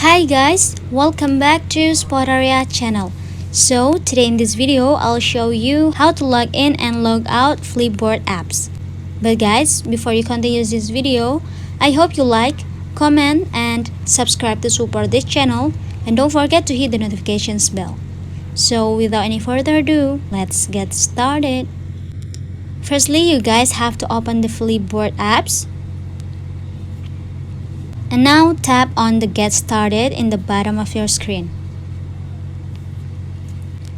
Hi guys, welcome back to Spotaria channel. So today in this video I'll show you how to log in and log out Flipboard apps. But guys, before you continue this video, I hope you like, comment and subscribe to support this channel, and don't forget to hit the notifications bell. So without any further ado, let's get started. Firstly, you guys have to open the Flipboard apps. And now tap on the Get Started in the bottom of your screen.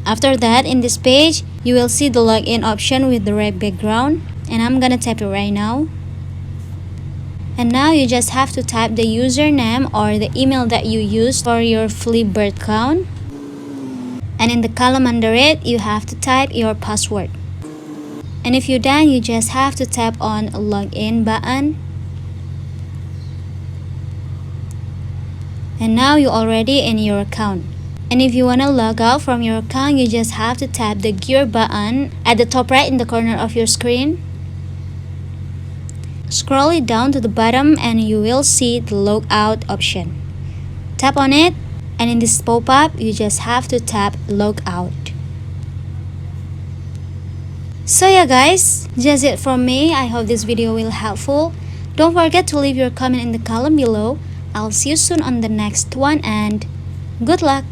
After that, in this page, you will see the login option with the red background, and I'm gonna tap it right now. And now you just have to type the username or the email that you used for your Flipboard account. And in the column under it, you have to type your password. And if you're done, you just have to tap on Login button. And now you're already in your account. And if you want to log out from your account, you just have to tap the gear button at the top right in the corner of your screen. Scroll it down to the bottom and you will see the Logout option. Tap on it, and in this pop-up, you just have to tap Logout. So yeah guys, just it from me. I hope this video will helpful. Don't forget to leave your comment in the column below. I'll see you soon on the next one, and good luck!